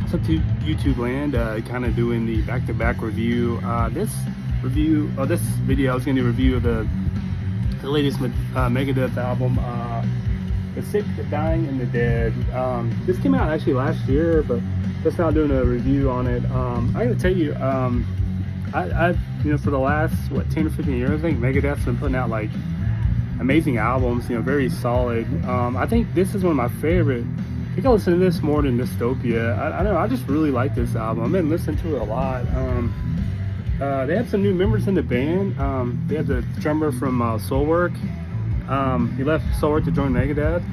What's up to YouTube land? Kind of doing the back-to-back review. This video, I was going to do a review of the latest Megadeth album, The Sick, the Dying, and the Dead. This came out actually last year, but just now doing a review on it. I got to tell you, I've for the last 10 or 15 years, I think Megadeth's been putting out like amazing albums. Very solid. I think this is one of my favorite. I think I listen to this more than Dystopia. I don't know, I just really like this album. I've been listening to it a lot. They have some new members in the band. They have the drummer from Soulwork. He left Soulwork to join Megadeth,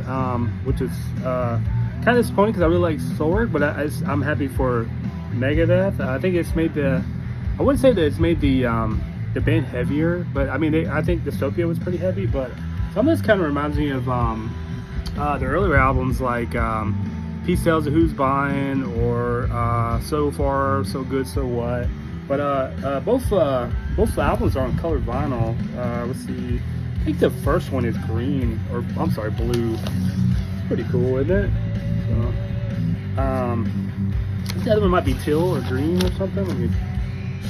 which is kind of disappointing because I really like Soulwork, but I'm happy for Megadeth. I think it's made I wouldn't say that it's made the band heavier, but I mean, I think Dystopia was pretty heavy, but some of this kind of reminds me of the earlier albums like Peace Sells to Who's Buying or So Far, So Good, So What. But both albums are on colored vinyl. Let's see, I think the first one is green, or I'm sorry, blue. It's pretty cool, isn't it? So, the other one might be teal or green or something. Let me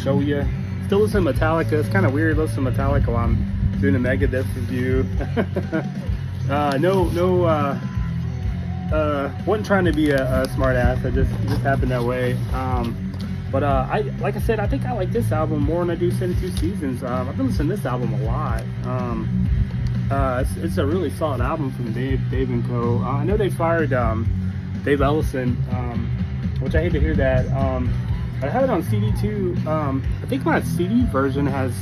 show you. Still listen to Metallica. It's kind of weird listening to Metallica while I'm doing a Megadeth review. Wasn't trying to be a smart ass. It just happened that way. But like I said, I think I like this album more than I do 72 Seasons. I've been listening to this album a lot. It's a really solid album from Dave and Co. I know they fired Dave Ellison, which I hate to hear that. I have it on CD too. I think my CD version has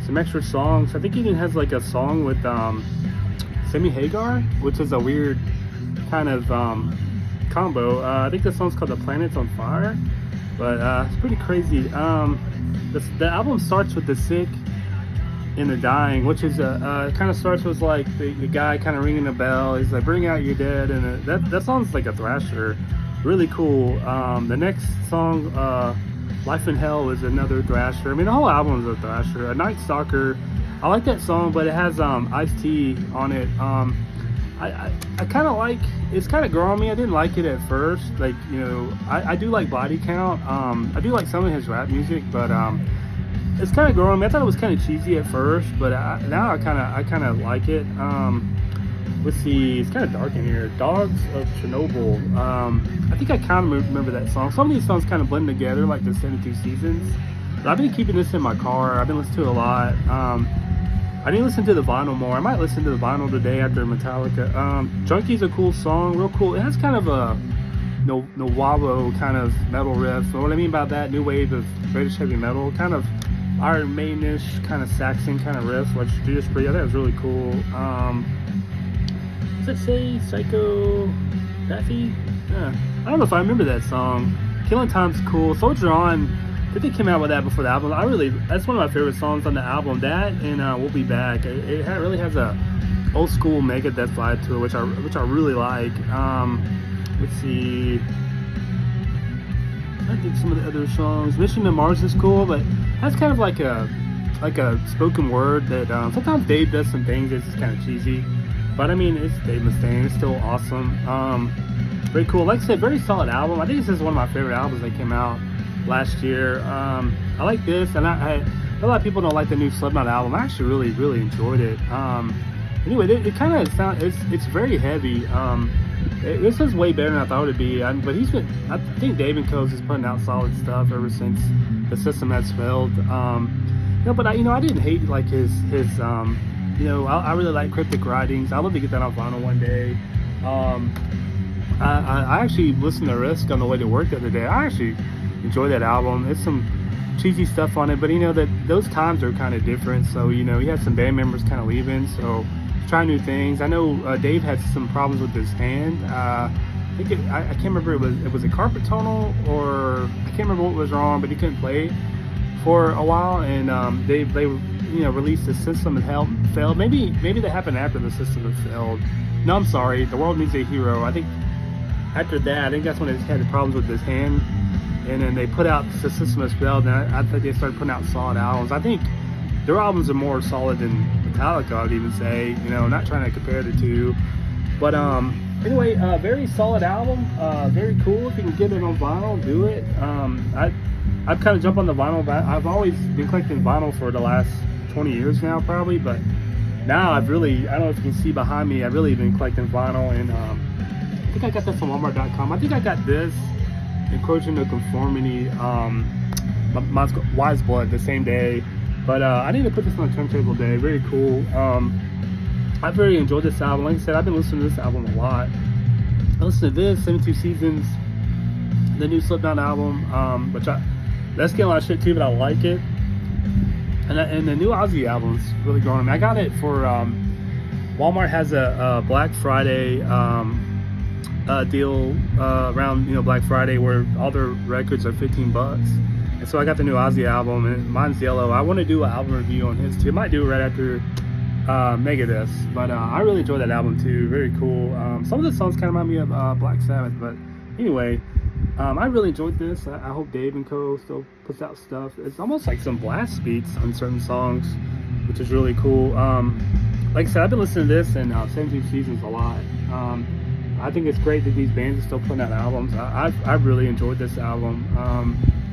some extra songs. I think it even has like a song with Sammy Hagar, which is a weird kind of combo. I think the song's called The Planet's on Fire, but it's pretty crazy. The album starts with The Sick and the Dying, which is kind of starts with like the guy kind of ringing a bell. He's like, bring out your dead, and that sounds like a thrasher. Really cool. The next song, Life in Hell, is another thrasher. I mean, the whole album is a thrasher. A Night Stalker, I like that song, but it has Ice-T on it. I kind of like, it's kind of growing on me. I didn't like it at first. Like, I do like Body Count. I do like some of his rap music, but it's kind of growing on me. I thought it was kind of cheesy at first, but now I kind of like it. Let's see, it's kind of dark in here. Dogs of Chernobyl. I think I kind of remember that song. Some of these songs kind of blend together, like the 72 Seasons. But I've been keeping this in my car. I've been listening to it a lot. I need to listen to the vinyl more. I might listen to the vinyl today after Metallica. Junkie's a cool song, real cool. It has kind of a Nawabo kind of metal riff. So what I mean by that, new wave of British heavy metal, kind of Iron Maiden-ish, kind of Saxon kind of riff, which Judas Priest, I think it was really cool. Does it say Psychopathy? I don't know if I remember that song. Killing Time's cool. Soldier On, I think they came out with that before the album. That's one of my favorite songs on the album. That and We'll Be Back. It really has a old school Megadeth vibe to it, which I really like. Let's see. I think some of the other songs. Mission to Mars is cool, but that's kind of like a spoken word that sometimes Dave does some things that's just kind of cheesy. But I mean, it's Dave Mustaine. It's still awesome. Very cool. Like I said, very solid album. I think this is one of my favorite albums that came out last year. I like this, and I a lot of people don't like the new Slipknot album. I actually really enjoyed it. Anyway, it kind of sounds, it's very heavy. This is way better than I thought it'd be. But I think Dave and Co's is putting out solid stuff ever since the system has failed. But I didn't hate like his I really like Cryptic Writings. I'd love to get that on vinyl one day. I actually listened to Risk on the way to work the other day. I actually enjoyed that album. There's some cheesy stuff on it, but that those times are kind of different. So he had some band members kind of leaving, so trying new things. I know Dave had some problems with his hand. I can't remember, it was a carpet tunnel, or I can't remember what was wrong, but he couldn't play for a while, and they released the System had failed. Maybe that happened after the System had failed. No, I'm sorry, The World Needs a Hero. I think after that, I think that's when they had the problems with his hand, and then they put out the System has failed, and I think they started putting out solid albums. I think their albums are more solid than Metallica, I'd even say. Not trying to compare the two, but Anyway, very solid album. Very cool. If you can get it on vinyl, do it. I've kind of jumped on the vinyl, but I've always been collecting vinyl for the last 20 years now, probably. But now I don't know if you can see behind me, I've really been collecting vinyl, and I think I got that from Walmart.com. I think I got this, Encroaching the Conformity, Wise Blood, the same day. But I need to put this on the turntable today. Very cool. I've really enjoyed this album. Like I said, I've been listening to this album a lot. I listened to this, 72 Seasons, the new Slipknot album, that's getting a lot of shit too, but I like it. And the new Ozzy album's really growing on me. I got it for Walmart has a Black Friday deal around Black Friday where all their records are $15. And so I got the new Ozzy album, and mine's yellow. I want to do an album review on his too. I might do it right after Megadeth, but I really enjoyed that album too. Very cool. Some of the songs kind of remind me of Black Sabbath, but anyway, I really enjoyed this. I hope Dave and Co still puts out stuff. It's almost like some blast beats on certain songs, which is really cool. Like I said, I've been listening to this and 72 Seasons a lot. I think it's great that these bands are still putting out albums. I've really enjoyed this album.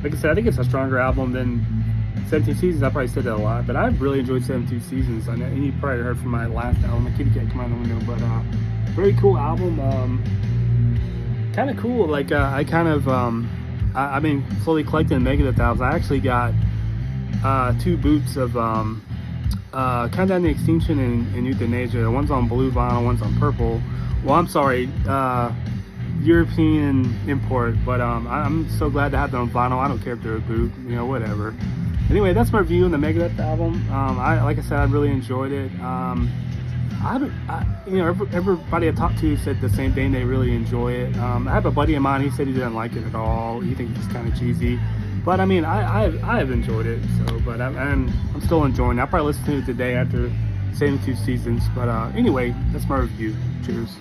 Like I said, I think it's a stronger album than 17 Seasons. I probably said that a lot, but I've really enjoyed 17 Seasons. I know, and you probably heard from my last album, The Kitty Cat Come Out the Window, but very cool album. Kind of cool. Like I've been slowly collecting Megadeth albums. I actually got 2 boots of Countdown to Extinction and Euthanasia. One's on blue vinyl, one's on purple. Well, I'm sorry, European import, but I'm so glad to have them on vinyl. I don't care if they're a boot, whatever. Anyway, that's my review on the Megadeth album. Like I said, I really enjoyed it. Everybody I talked to said the same thing. They really enjoy it. I have a buddy of mine. He said he didn't like it at all. He thinks it's kind of cheesy. But I mean, I have enjoyed it. So, but I'm still enjoying it. I'll probably listen to it today after 72 Seasons. But anyway, that's my review. Cheers.